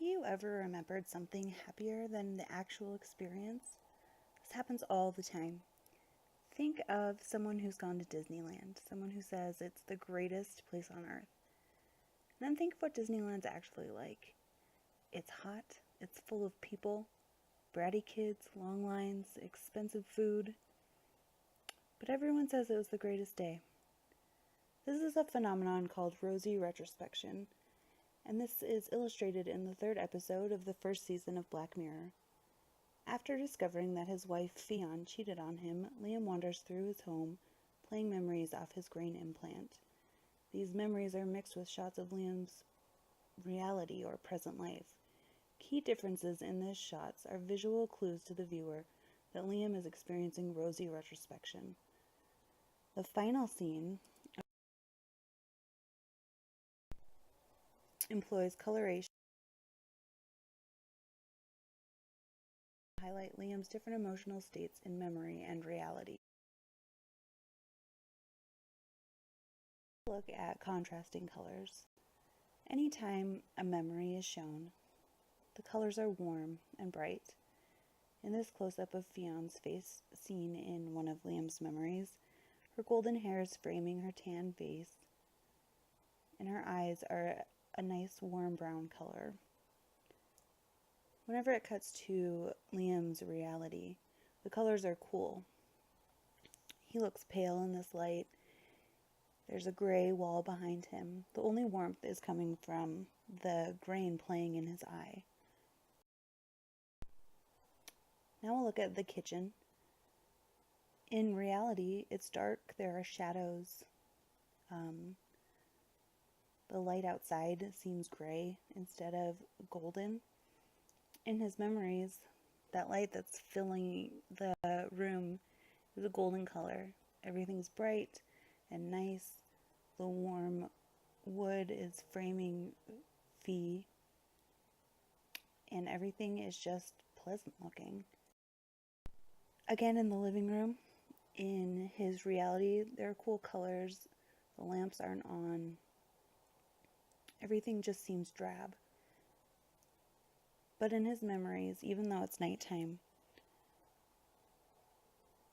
you ever remembered something happier than the actual experience? This happens all the time. Think of someone who's gone to Disneyland, someone who says it's the greatest place on earth. And then think of what Disneyland's actually like. It's hot, it's full of people, bratty kids, long lines, expensive food. But everyone says it was the greatest day. This is a phenomenon called Rosy retrospection, and this is illustrated in the 3rd episode of the 1st season of Black Mirror. After discovering that his wife, Fionn, cheated on him, Liam wanders through his home, playing memories off his brain implant. These memories are mixed with shots of Liam's reality or present life. Key differences in these shots are visual clues to the viewer that Liam is experiencing rosy retrospection. The final scene employs coloration to highlight Liam's different emotional states in memory and reality. Look at contrasting colors. Anytime a memory is shown, the colors are warm and bright. In this close-up of Fionn's face seen in one of Liam's memories, her golden hair is framing her tan face, and her eyes are a nice warm brown color. Whenever it cuts to Liam's reality, the colors are cool. He looks pale in this light. There's a gray wall behind him. The only warmth is coming from the grain playing in his eye. Now we'll look at the kitchen. In reality, it's dark. There are shadows. The light outside seems gray instead of golden. In his memories, that light that's filling the room is a golden color. Everything's bright and nice. The warm wood is framing Fee, and everything is just pleasant looking. Again, in the living room, in his reality, there are cool colors. The lamps aren't on. Everything just seems drab. But in his memories, even though it's nighttime,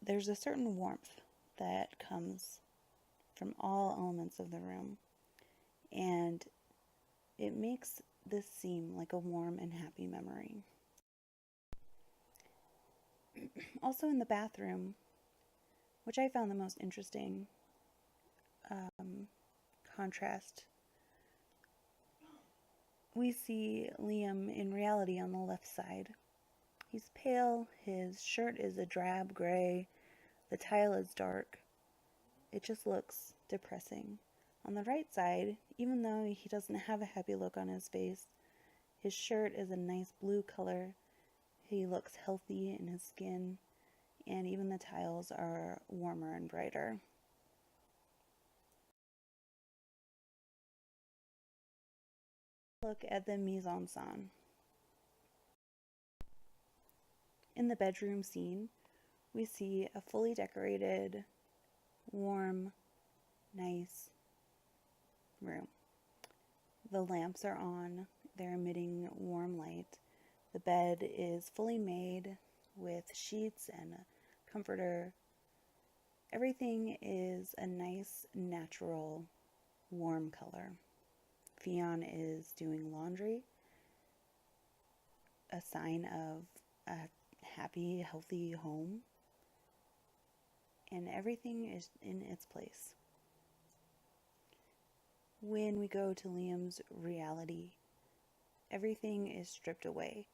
there's a certain warmth that comes from all elements of the room, and it makes this seem like a warm and happy memory. Also in the bathroom, which I found the most interesting contrast, we see Liam in reality on the left side. He's pale, his shirt is a drab gray, the tile is dark. It just looks depressing. On the right side, even though he doesn't have a happy look on his face, his shirt is a nice blue color. He looks healthy in his skin, and even the tiles are warmer and brighter. Look at the mise-en-scène. In the bedroom scene, we see a fully decorated, warm, nice room. The lamps are on, they're emitting warm light. The bed is fully made with sheets and a comforter. Everything is a nice, natural, warm color. Fionn is doing laundry, a sign of a happy, healthy home. And everything is in its place. When we go to Liam's reality, everything is stripped away.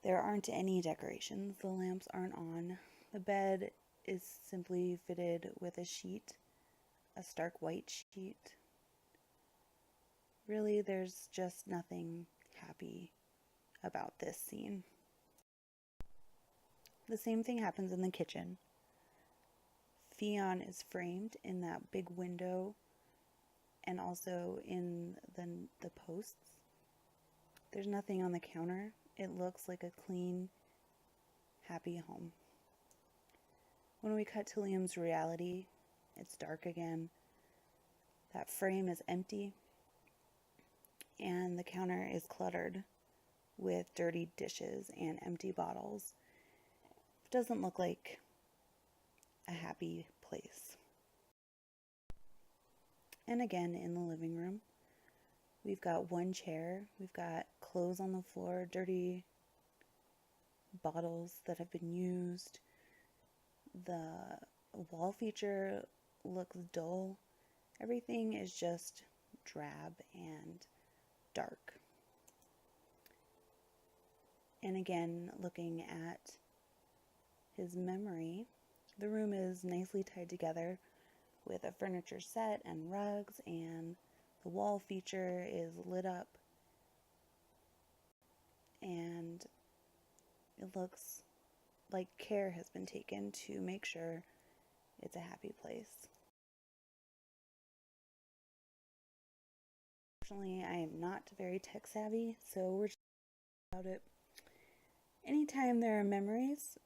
There aren't any decorations. The lamps aren't on. The bed is simply fitted with a sheet, a stark white sheet. Really, there's just nothing happy about this scene. The same thing happens in the kitchen. Fionn is framed in that big window and also in the posts. There's nothing on the counter. It looks like a clean, happy home. When we cut to Liam's reality, it's dark again. That frame is empty, and the counter is cluttered. with dirty dishes and empty bottles. It doesn't look like a happy place. And again, in the living room, we've got one chair, we've got clothes on the floor, dirty bottles that have been used. The wall feature looks dull. Everything is just drab and dark. And again, looking at his memory, the room is nicely tied together with a furniture set and rugs, and the wall feature is lit up, and it looks like care has been taken to make sure it's a happy place. Unfortunately, I am not very tech savvy, so we're just about it. Anytime there are memories,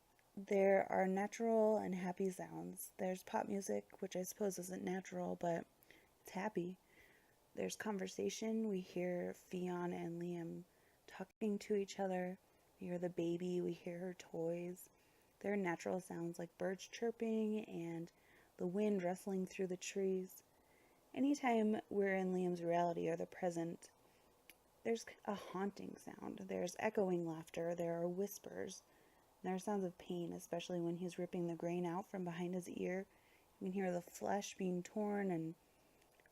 there are natural and happy sounds. There's pop music, which I suppose isn't natural, but it's happy. There's conversation. We hear Fionn and Liam talking to each other. We hear the baby. We hear her toys. There are natural sounds like birds chirping and the wind rustling through the trees. Anytime we're in Liam's reality or the present, there's a haunting sound. There's echoing laughter. There are whispers. There are sounds of pain, especially when he's ripping the grain out from behind his ear. You can hear the flesh being torn, and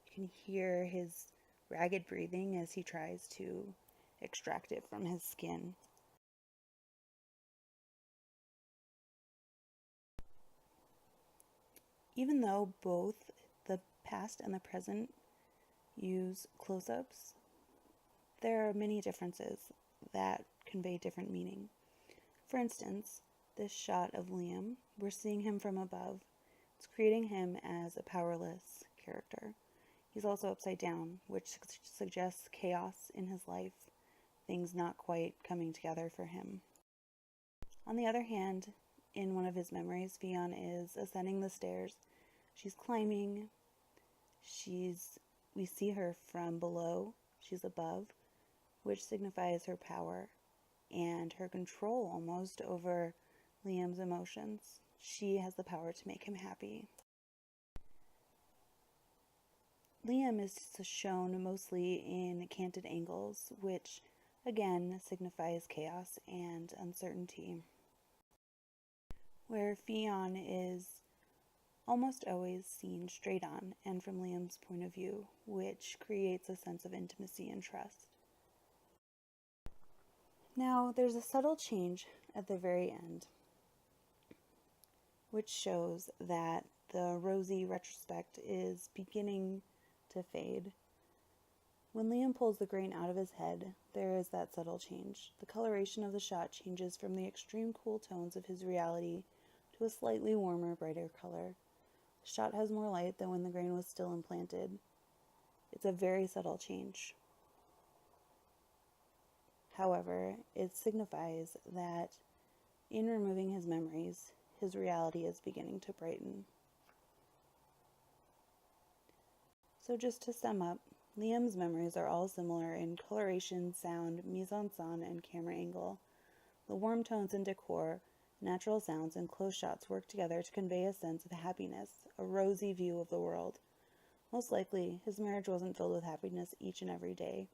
you can hear his ragged breathing as he tries to extract it from his skin. Even though both the past and the present use close-ups, there are many differences that convey different meaning. For instance, this shot of Liam, we're seeing him from above. It's creating him as a powerless character. He's also upside down, which suggests chaos in his life, things not quite coming together for him. On the other hand, in one of his memories, Fionn is ascending the stairs. She's climbing. We see her from below. She's above, which signifies her power and her control almost over Liam's emotions. She has the power to make him happy. Liam is shown mostly in canted angles, which again signifies chaos and uncertainty, where Fionn is almost always seen straight on and from Liam's point of view, which creates a sense of intimacy and trust. Now, there's a subtle change at the very end, which shows that the Rosy retrospect is beginning to fade. When Liam pulls the grain out of his head, there is that subtle change. The coloration of the shot changes from the extreme cool tones of his reality to a slightly warmer, brighter color. The shot has more light than when the grain was still implanted. It's a very subtle change. However, it signifies that in removing his memories, his reality is beginning to brighten. So just to sum up, Liam's memories are all similar in coloration, sound, mise-en-scène, and camera angle. The warm tones and decor, natural sounds, and close shots work together to convey a sense of happiness, a rosy view of the world. Most likely, his marriage wasn't filled with happiness each and every day.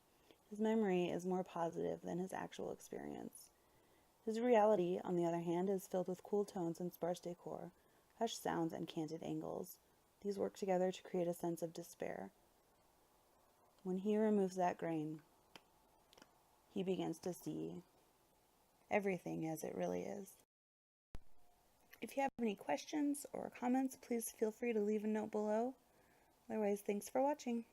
His memory is more positive than his actual experience. His reality, on the other hand, is filled with cool tones and sparse decor, hushed sounds, and canted angles. These work together to create a sense of despair. When he removes that grain, he begins to see everything as it really is. If you have any questions or comments, please feel free to leave a note below. Otherwise, thanks for watching.